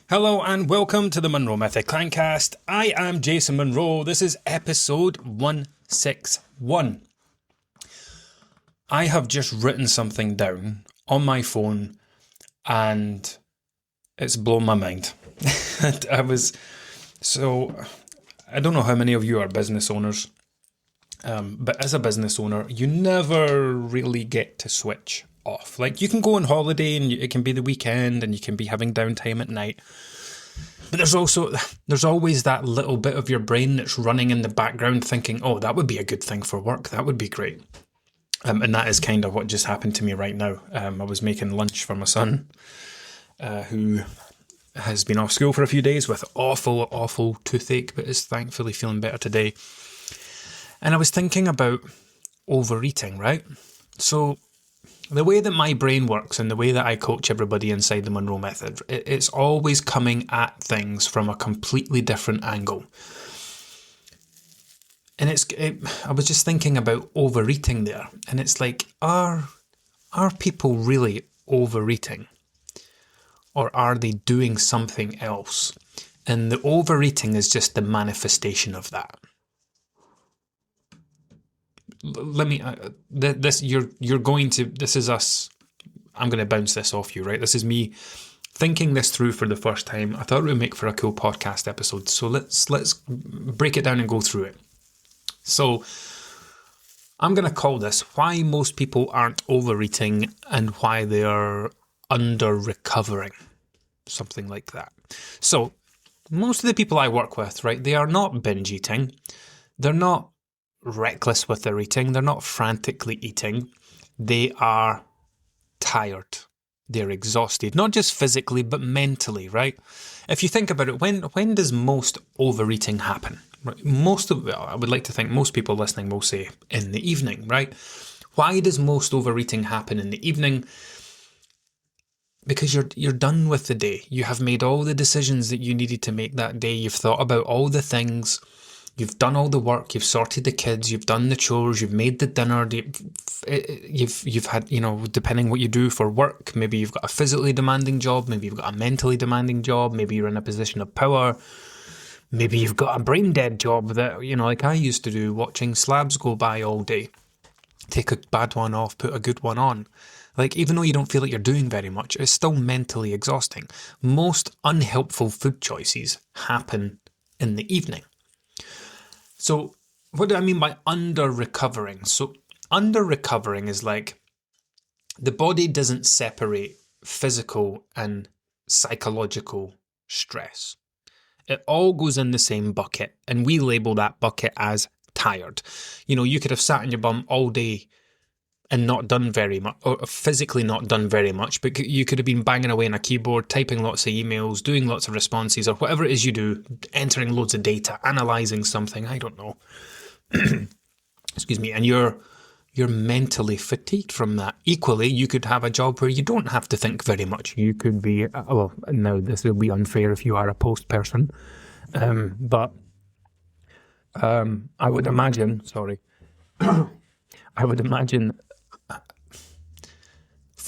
Hello and welcome to the Monroe Method Clancast. I am Jason Monroe. This is episode 161. I have just written something down on my phone and it's blown my mind. I don't know how many of you are business owners, but as a business owner, you never really get to switch off. Like, you can go on holiday and it can be the weekend and you can be having downtime at night. But there's always that little bit of your brain that's running in the background thinking, oh, that would be a good thing for work. That would be great. And that is kind of what just happened to me right now. I was making lunch for my son, who has been off school for a few days with awful toothache, but is thankfully feeling better today. And I was thinking about overeating, right? So the way that my brain works and the way that I coach everybody inside the Monroe Method, it's always coming at things from a completely different angle. And I was just thinking about overeating there. And it's like, are people really overeating? Or are they doing something else? And the overeating is just the manifestation of that. Let me, this is us. I'm going to bounce this off you, right? This is me thinking this through for the first time. I thought it would make for a cool podcast episode. So let's break it down and go through it. So I'm going to call this why most people aren't overeating and why they are under recovering. Something like that. So most of the people I work with, right, they are not binge eating. They're not reckless with their eating. They're not frantically eating. They are tired. They're exhausted, not just physically, but mentally, right? If you think about it, when does most overeating happen? I would like to think most people listening will say in the evening, right? Why does most overeating happen in the evening? Because you're done with the day. You have made all the decisions that you needed to make that day. You've thought about all the things. You've done all the work, you've sorted the kids, you've done the chores, you've made the dinner, you've had, depending what you do for work, maybe you've got a physically demanding job, maybe you've got a mentally demanding job, maybe you're in a position of power, maybe you've got a brain dead job that, like I used to do, watching slabs go by all day. Take a bad one off, put a good one on. Like, even though you don't feel like you're doing very much, it's still mentally exhausting. Most unhelpful food choices happen in the evening. So what do I mean by under-recovering? So under-recovering is like the body doesn't separate physical and psychological stress. It all goes in the same bucket, and we label that bucket as tired. You could have sat on your bum all day and not done very much, or physically not done very much, but you could have been banging away on a keyboard, typing lots of emails, doing lots of responses, or whatever it is you do, entering loads of data, analysing something, I don't know. Excuse me, and you're mentally fatigued from that. Equally, you could have a job where you don't have to think very much. You could be, now this will be unfair if you are a post person, but I would imagine,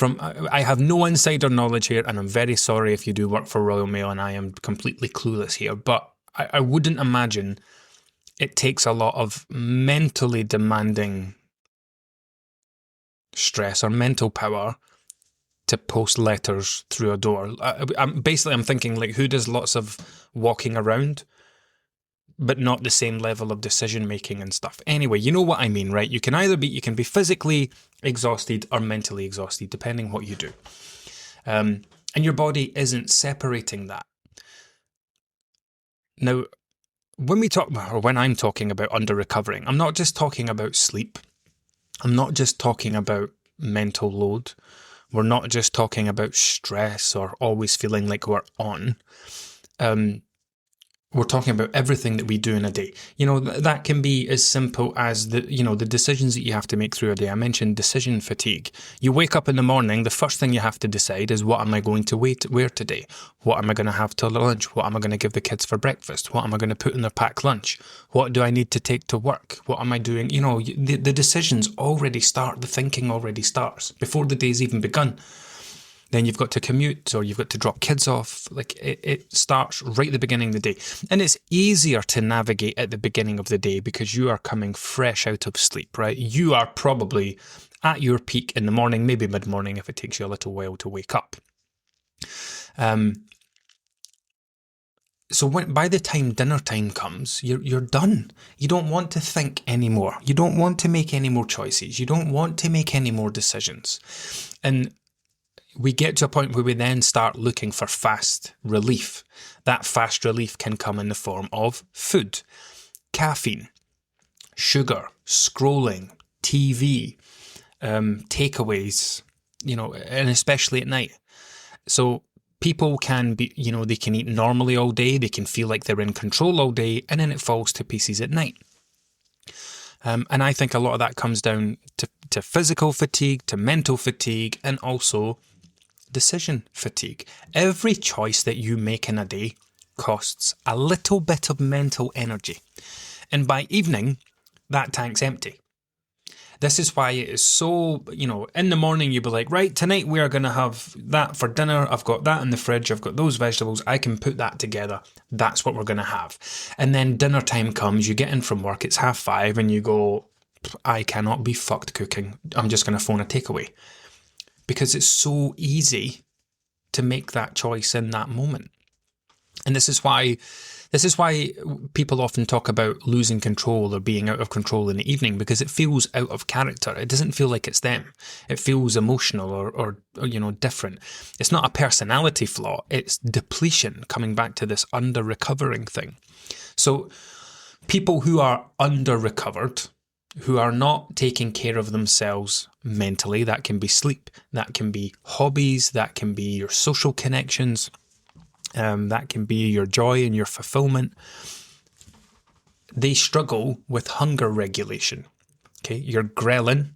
I have no insider knowledge here, and I'm very sorry if you do work for Royal Mail and I am completely clueless here, but I wouldn't imagine it takes a lot of mentally demanding stress or mental power to post letters through a door. I'm thinking, like, who does lots of walking around but not the same level of decision making and stuff. Anyway, you know what I mean, right? You can be physically exhausted or mentally exhausted, depending what you do. And your body isn't separating that. Now, when I'm talking about under recovering, I'm not just talking about sleep. I'm not just talking about mental load. We're not just talking about stress or always feeling like we're on. We're talking about everything that we do in a day. That can be as simple as the decisions that you have to make through a day. I mentioned decision fatigue. You wake up in the morning, the first thing you have to decide is, what am I going to wear today? What am I going to have till lunch? What am I going to give the kids for breakfast? What am I going to put in their packed lunch? What do I need to take to work? What am I doing? The decisions already start, the thinking already starts before the day's even begun. Then you've got to commute, or you've got to drop kids off. Like, it starts right at the beginning of the day. And it's easier to navigate at the beginning of the day because you are coming fresh out of sleep, right? You are probably at your peak in the morning, maybe mid-morning if it takes you a little while to wake up. So by the time dinner time comes, you're done. You don't want to think anymore. You don't want to make any more choices. You don't want to make any more decisions. And we get to a point where we then start looking for fast relief. That fast relief can come in the form of food, caffeine, sugar, scrolling, TV, takeaways, and especially at night. So people can be, they can eat normally all day, they can feel like they're in control all day, and then it falls to pieces at night. And I think a lot of that comes down to physical fatigue, to mental fatigue, and also decision fatigue. Every choice that you make in a day costs a little bit of mental energy. And by evening, that tank's empty. This is why it is so, in the morning you'll be like, right, tonight we are going to have that for dinner. I've got that in the fridge. I've got those vegetables. I can put that together. That's what we're going to have. And then dinner time comes, you get in from work, it's 5:30 and you go, I cannot be fucked cooking. I'm just going to phone a takeaway. Because it's so easy to make that choice in that moment. And this is why people often talk about losing control or being out of control in the evening, because it feels out of character. It doesn't feel like it's them. It feels emotional or different. It's not a personality flaw. It's depletion, coming back to this under-recovering thing. So people who are under-recovered, who are not taking care of themselves mentally, that can be sleep, that can be hobbies, that can be your social connections, that can be your joy and your fulfillment. They struggle with hunger regulation. Okay, your ghrelin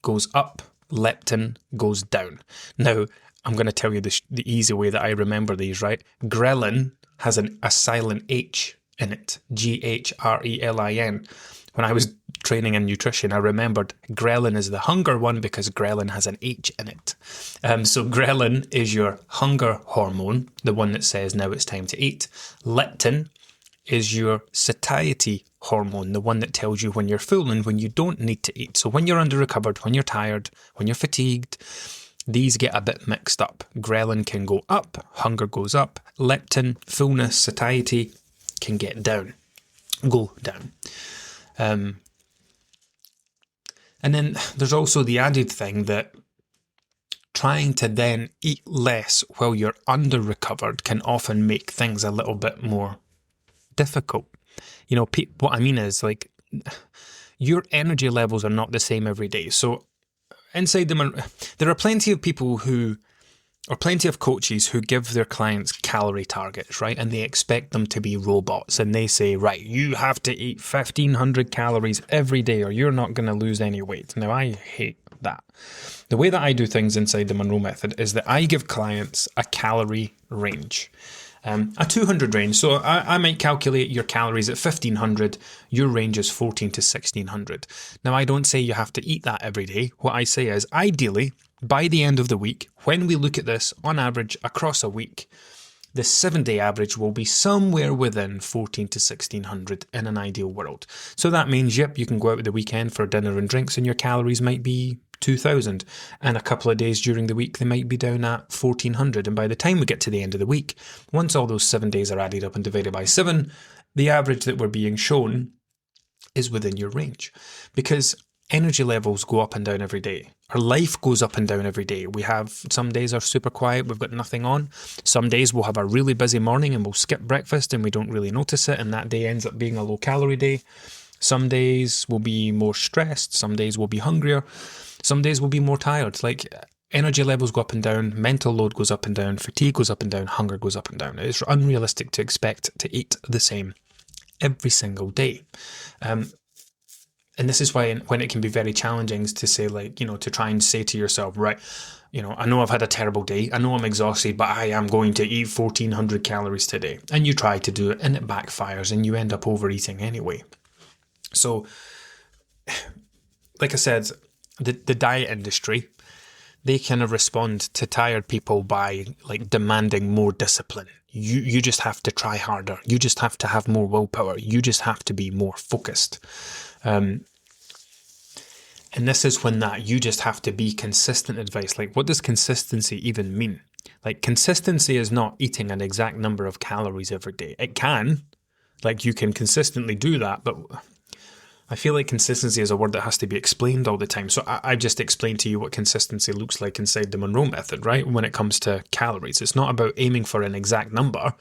goes up, leptin goes down. Now, I'm going to tell you the easy way that I remember these, right? Ghrelin has a silent H in it, Ghrelin. When I was training in nutrition, I remembered ghrelin is the hunger one because ghrelin has an H in it. So ghrelin is your hunger hormone, the one that says now it's time to eat. Leptin is your satiety hormone, the one that tells you when you're full and when you don't need to eat. So when you're under-recovered, when you're tired, when you're fatigued, these get a bit mixed up. Ghrelin can go up, hunger goes up. Leptin, fullness, satiety can go down. And then there's also the added thing that trying to then eat less while you're under-recovered can often make things a little bit more difficult. What I mean is, like, your energy levels are not the same every day. So inside them, there are plenty of people or plenty of coaches who give their clients calorie targets, right? And they expect them to be robots. And they say, right, you have to eat 1,500 calories every day or you're not going to lose any weight. Now, I hate that. The way that I do things inside the Monroe Method is that I give clients a calorie range, a 200 range. So I might calculate your calories at 1,500. Your range is 14 to 1,600. Now, I don't say you have to eat that every day. What I say is, ideally, by the end of the week, when we look at this on average across a week, the 7-day average will be somewhere within 14 to 1,600 in an ideal world. So that means, yep, you can go out at the weekend for dinner and drinks and your calories might be 2,000. And a couple of days during the week, they might be down at 1,400. And by the time we get to the end of the week, once all those 7 days are added up and divided by 7, the average that we're being shown is within your range. Because energy levels go up and down every day. Our life goes up and down every day. We have some days are super quiet, we've got nothing on. Some days we'll have a really busy morning and we'll skip breakfast and we don't really notice it, and that day ends up being a low calorie day. Some days we'll be more stressed, some days we'll be hungrier, some days we'll be more tired. Like, energy levels go up and down, mental load goes up and down, fatigue goes up and down, hunger goes up and down. It's unrealistic to expect to eat the same every single day. And this is why when it can be very challenging to say, like, to try and say to yourself, right, I know I've had a terrible day, I know I'm exhausted, but I am going to eat 1,400 calories today. And you try to do it and it backfires and you end up overeating anyway. So, like I said, the diet industry, they kind of respond to tired people by like demanding more discipline. You just have to try harder. You just have to have more willpower. You just have to be more focused. And this is when that you just have to be consistent advice. Like, what does consistency even mean? Like, consistency is not eating an exact number of calories every day. It can, like, you can consistently do that, but I feel like consistency is a word that has to be explained all the time. So I just explained to you what consistency looks like inside the Monroe method, right? When it comes to calories, it's not about aiming for an exact number.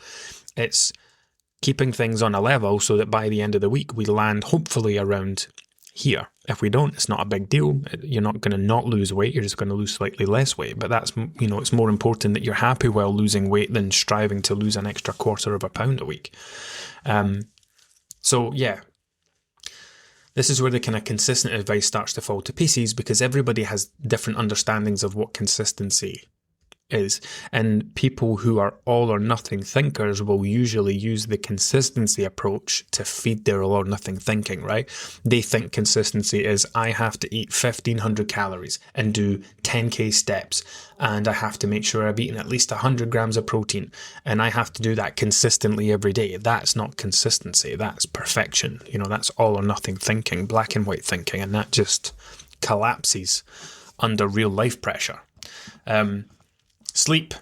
It's keeping things on a level so that by the end of the week, we land hopefully around here. If we don't, it's not a big deal. You're not going to not lose weight. You're just going to lose slightly less weight. But that's, it's more important that you're happy while losing weight than striving to lose an extra quarter of a pound a week. So yeah, this is where the kind of consistent advice starts to fall to pieces, because everybody has different understandings of what consistency is. And people who are all or nothing thinkers will usually use the consistency approach to feed their all or nothing thinking, right? They think consistency is, I have to eat 1,500 calories and do 10k steps, and I have to make sure I've eaten at least 100 grams of protein, and I have to do that consistently every day. That's not consistency. That's perfection. That's all or nothing thinking, black and white thinking, and that just collapses under real life pressure. Sleep.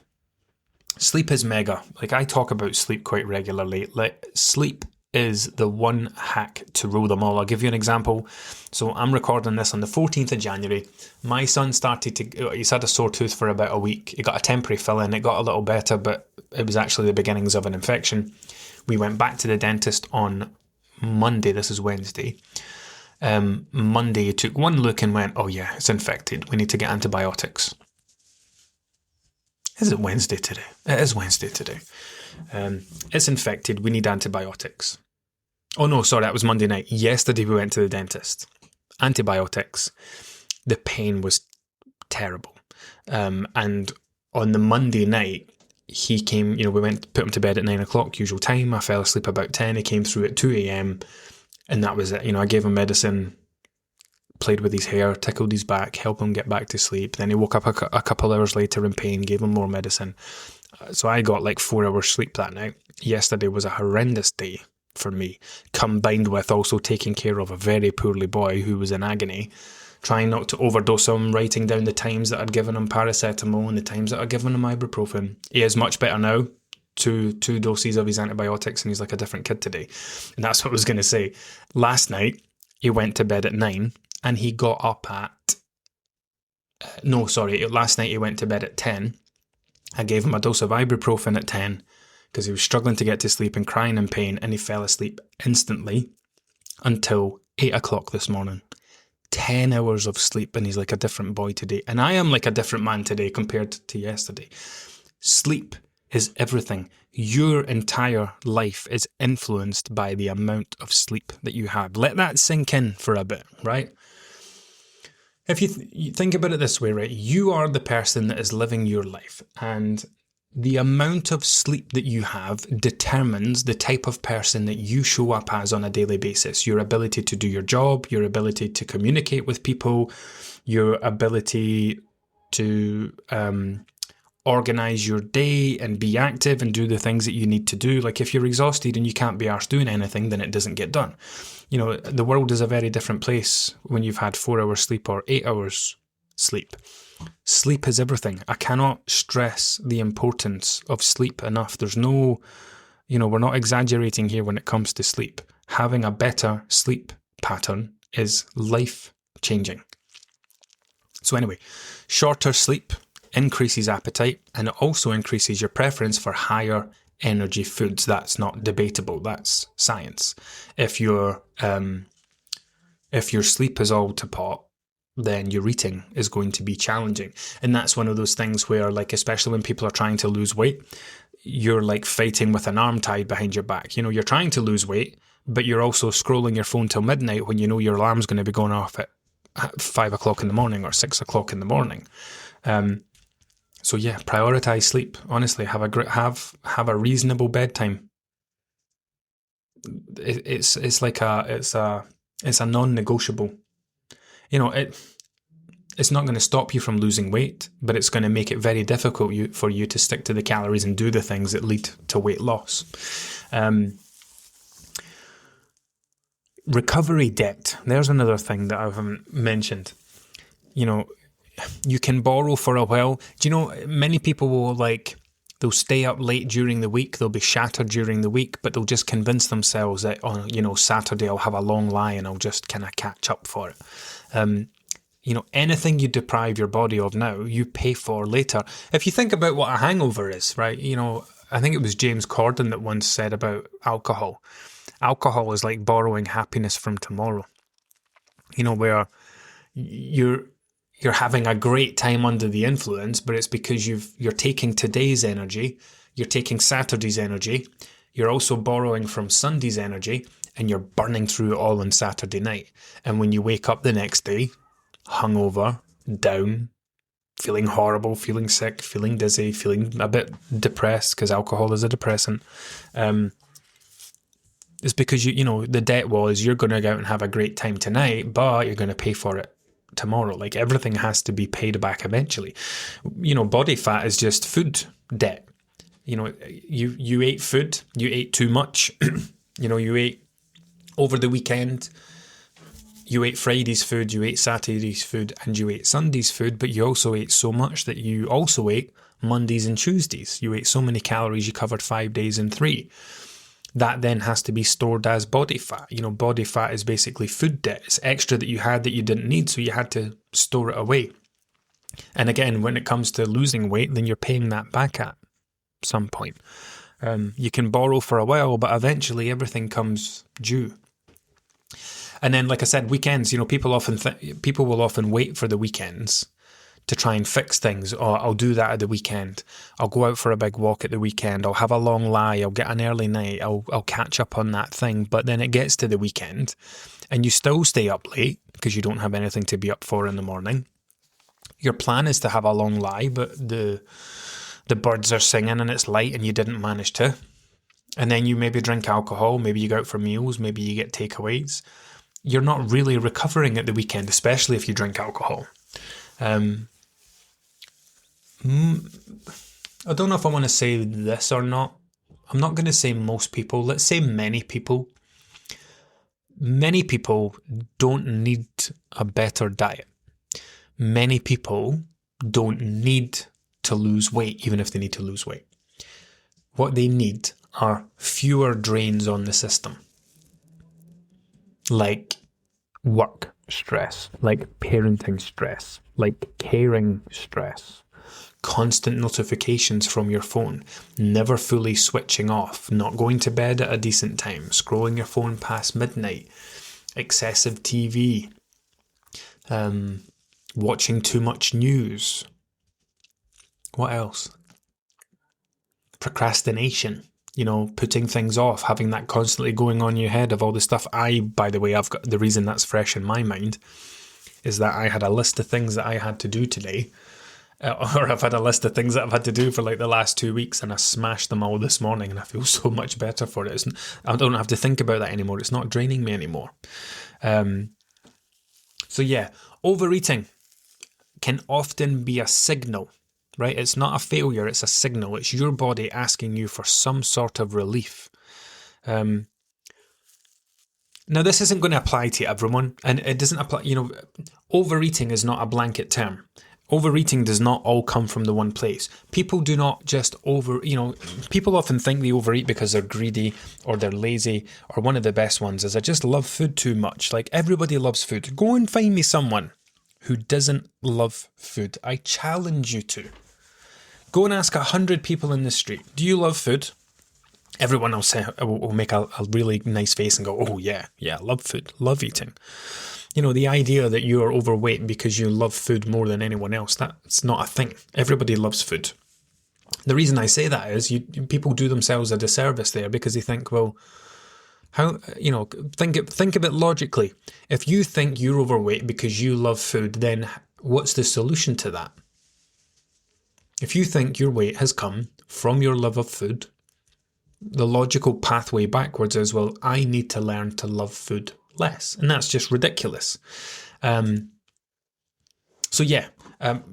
Sleep is mega. Like, I talk about sleep quite regularly. Like, sleep is the one hack to rule them all. I'll give you an example. So I'm recording this on the 14th of January. My son he's had a sore tooth for about a week. He got a temporary fill-in. It got a little better, but it was actually the beginnings of an infection. We went back to the dentist on Monday. This is Wednesday. Monday, he took one look and went, oh yeah, it's infected. We need to get antibiotics. Is it Wednesday today? It is Wednesday today. It's infected. We need antibiotics. Oh no, sorry, that was Monday night. Yesterday we went to the dentist. Antibiotics. The pain was terrible. And on the Monday night, he came, we went, put him to bed at 9 o'clock, usual time. I fell asleep about 10. He came through at 2 a.m. and that was it. I gave him medicine, played with his hair, tickled his back, helped him get back to sleep. Then he woke up a couple hours later in pain, gave him more medicine. So I got like 4 hours sleep that night. Yesterday was a horrendous day for me, combined with also taking care of a very poorly boy who was in agony, trying not to overdose him, writing down the times that I'd given him paracetamol and the times that I'd given him ibuprofen. He is much better now. Two doses of his antibiotics, and he's like a different kid today. And that's what I was going to say. Last night, he went to bed at 9. And he got up at... last night he went to bed at 10. I gave him a dose of ibuprofen at 10 because he was struggling to get to sleep and crying in pain, and he fell asleep instantly until 8 o'clock this morning. 10 hours of sleep, and he's like a different boy today. And I am like a different man today compared to yesterday. Sleep is everything. Your entire life is influenced by the amount of sleep that you have. Let that sink in for a bit, right? If you think about it this way, right, you are the person that is living your life, and the amount of sleep that you have determines the type of person that you show up as on a daily basis. Your ability to do your job, your ability to communicate with people, your ability to organize your day and be active and do the things that you need to do. Like, if you're exhausted and you can't be arsed doing anything, then it doesn't get done. The world is a very different place when you've had 4 hours sleep or 8 hours sleep. Sleep is everything. I cannot stress the importance of sleep enough. There's no, we're not exaggerating here when it comes to sleep. Having a better sleep pattern is life-changing. So anyway, shorter sleep increases appetite, and it also increases your preference for higher energy foods. That's not debatable. That's science. If your sleep is all to pot, then your eating is going to be challenging. And that's one of those things where, like, especially when people are trying to lose weight, you're like fighting with an arm tied behind your back. You're trying to lose weight, but you're also scrolling your phone till midnight when your alarm's going to be going off at 5 o'clock in the morning or 6 o'clock in the morning. So yeah, prioritize sleep. Honestly, have a reasonable bedtime. It's a non-negotiable. It's not going to stop you from losing weight, but it's going to make it very difficult for you to stick to the calories and do the things that lead to weight loss. Recovery debt. There's another thing that I haven't mentioned. You can borrow for a while. Do you know, many people will they'll stay up late during the week, they'll be shattered during the week, but they'll just convince themselves that, Saturday I'll have a long lie and I'll just kind of catch up for it. Anything you deprive your body of now, you pay for later. If you think about what a hangover is, right? I think it was James Corden that once said about alcohol. Alcohol is like borrowing happiness from tomorrow. Where you're having a great time under the influence, but it's because you're taking today's energy, you're taking Saturday's energy, you're also borrowing from Sunday's energy, and you're burning through it all on Saturday night. And when you wake up the next day, hungover, down, feeling horrible, feeling sick, feeling dizzy, feeling a bit depressed, because alcohol is a depressant, it's because the debt was you're going to go out and have a great time tonight, but you're going to pay for it tomorrow. Like, everything has to be paid back eventually. Body fat is just food debt. You ate food, you ate too much. You ate over the weekend, you ate Friday's food, you ate Saturday's food, and you ate Sunday's food, but you also ate so much that you also ate Mondays and Tuesdays. You ate so many calories, you covered 5 days in 3. That then has to be stored as body fat. Body fat is basically food debt. It's extra that you had that you didn't need, so you had to store it away. And again, when it comes to losing weight, then you're paying that back at some point. You can borrow for a while, but eventually everything comes due. And then, like I said, weekends, people will often wait for the weekends to try and fix things. I'll do that at the weekend. I'll go out for a big walk at the weekend. I'll have a long lie. I'll get an early night. I'll catch up on that thing. But then it gets to the weekend and you still stay up late because you don't have anything to be up for in the morning. Your plan is to have a long lie, but the birds are singing and it's light and you didn't manage to. And then you maybe drink alcohol. Maybe you go out for meals. Maybe you get takeaways. You're not really recovering at the weekend, especially if you drink alcohol. I don't know if I want to say this or not. I'm not going to say most people. Let's say many people. Many people don't need a better diet. Many people don't need to lose weight, even if they need to lose weight. What they need are fewer drains on the system. Like work stress, like parenting stress, like caring stress. Constant notifications from your phone, never fully switching off, not going to bed at a decent time, scrolling your phone past midnight, excessive TV, watching too much news. What else? Procrastination, putting things off, having that constantly going on in your head of all the stuff. By the way, I've got the reason that's fresh in my mind is that I had a list of things that I had to do today. Or I've had a list of things that I've had to do for the last 2 weeks, and I smashed them all this morning, and I feel so much better for it. I don't have to think about that anymore. It's not draining me anymore. So yeah, overeating can often be a signal, right? It's not a failure, it's a signal. It's your body asking you for some sort of relief. Now, this isn't going to apply to everyone, and it doesn't apply, overeating is not a blanket term. Overeating does not all come from the one place. People do not just people often think they overeat because they're greedy or they're lazy, or one of the best ones is I just love food too much. Like, everybody loves food. Go and find me someone who doesn't love food. I challenge you to. Go and ask 100 people in the street, do you love food? Everyone will make a really nice face and go, oh yeah, love food, love eating. The idea that you are overweight because you love food more than anyone else, that's not a thing. Everybody loves food. The reason I say that is people do themselves a disservice there because they think, well, how, think of it logically. If you think you're overweight because you love food, then what's the solution to that? If you think your weight has come from your love of food, the logical pathway backwards is, well, I need to learn to love food less. And that's just ridiculous. So So yeah,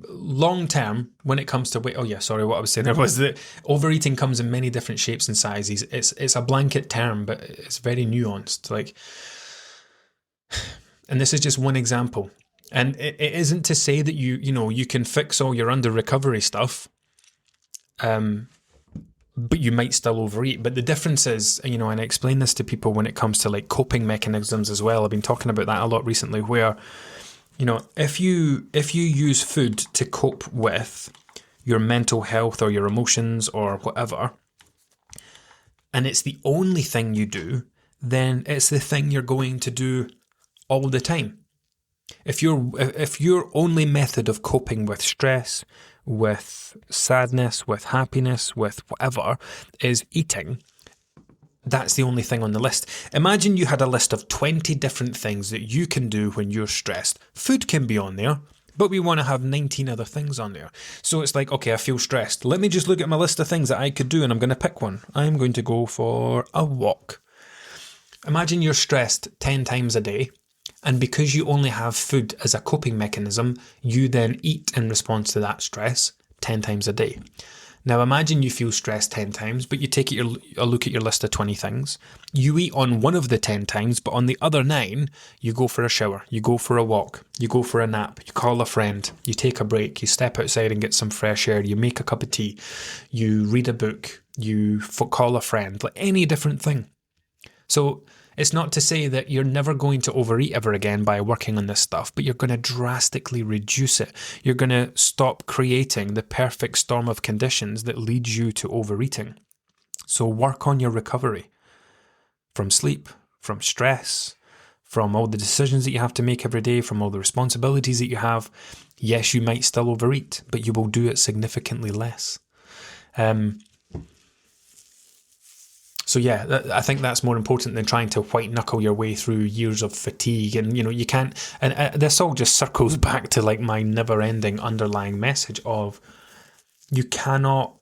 long term, when it comes to weight, what I was saying there was that overeating comes in many different shapes and sizes. It's a blanket term, but it's very nuanced. And this is just one example. And it isn't to say that you can fix all your under recovery stuff, but you might still overeat. But the difference is, and I explain this to people when it comes to like coping mechanisms as well. I've been talking about that a lot recently, where if you use food to cope with your mental health or your emotions or whatever, and it's the only thing you do, then it's the thing you're going to do all the time. If your only method of coping with stress, with sadness, with happiness, with whatever is eating, that's the only thing on the list. Imagine you had a list of 20 different things that you can do when you're stressed. Food can be on there, but we want to have 19 other things on there. So it's like, okay, I feel stressed. Let me just look at my list of things that I could do, and I'm going to pick one. I'm going to go for a walk. Imagine you're stressed 10 times a day, and because you only have food as a coping mechanism, you then eat in response to that stress 10 times a day. Now imagine you feel stressed 10 times, but you take a look at your list of 20 things. You eat on one of the 10 times, but on the other 9, you go for a shower, you go for a walk, you go for a nap, you call a friend, you take a break, you step outside and get some fresh air, you make a cup of tea, you read a book, you call a friend, like any different thing. So it's not to say that you're never going to overeat ever again by working on this stuff, but you're going to drastically reduce it. You're going to stop creating the perfect storm of conditions that leads you to overeating. So work on your recovery from sleep, from stress, from all the decisions that you have to make every day, from all the responsibilities that you have. Yes, you might still overeat, but you will do it significantly less. So yeah, I think that's more important than trying to white knuckle your way through years of fatigue. And you can't, and this all just circles back to like my never ending underlying message of you can't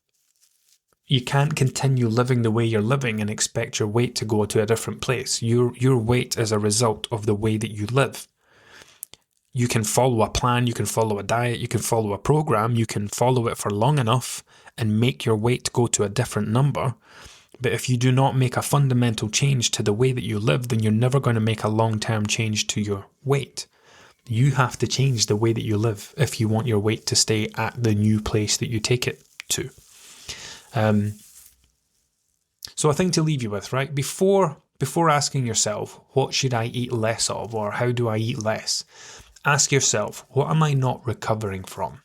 continue living the way you're living and expect your weight to go to a different place. Your weight is a result of the way that you live. You can follow a plan, you can follow a diet, you can follow a program, you can follow it for long enough and make your weight go to a different number. But if you do not make a fundamental change to the way that you live, then you're never going to make a long-term change to your weight. You have to change the way that you live if you want your weight to stay at the new place that you take it to. So a thing to leave you with, right? Before asking yourself, what should I eat less of, or how do I eat less? Ask yourself, what am I not recovering from?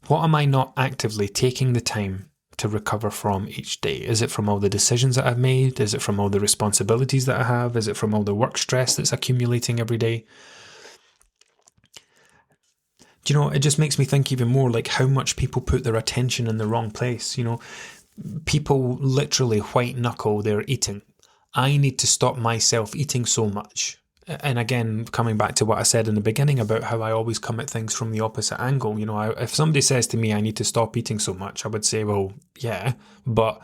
What am I not actively taking the time to recover from each day? Is it from all the decisions that I've made? Is it from all the responsibilities that I have? Is it from all the work stress that's accumulating every day? Do you know, it just makes me think even more like how much people put their attention in the wrong place. People literally white knuckle their eating. I need to stop myself eating so much. And again, coming back to what I said in the beginning about how I always come at things from the opposite angle. If somebody says to me, I need to stop eating so much, I would say, well, yeah, but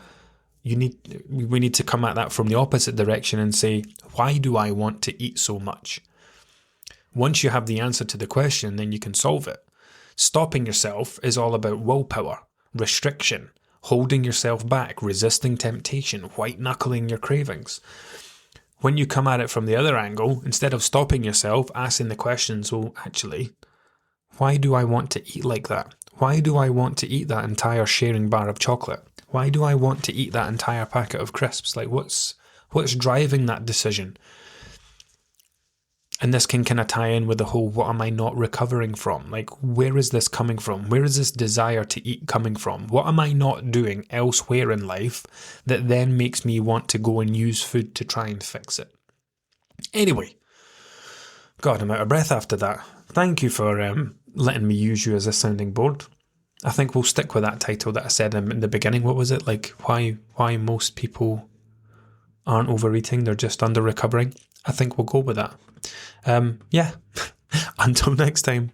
we need to come at that from the opposite direction and say, why do I want to eat so much? Once you have the answer to the question, then you can solve it. Stopping yourself is all about willpower, restriction, holding yourself back, resisting temptation, white knuckling your cravings. When you come at it from the other angle, instead of stopping yourself, asking the questions, well, actually, why do I want to eat like that? Why do I want to eat that entire sharing bar of chocolate? Why do I want to eat that entire packet of crisps? Like, what's driving that decision? And this can kind of tie in with the whole, what am I not recovering from? Like, where is this coming from? Where is this desire to eat coming from? What am I not doing elsewhere in life that then makes me want to go and use food to try and fix it? Anyway, God, I'm out of breath after that. Thank you for letting me use you as a sounding board. I think we'll stick with that title that I said in the beginning. What was it? Like, why most people aren't overeating, they're just under recovering. I think we'll go with that. Yeah, until next time.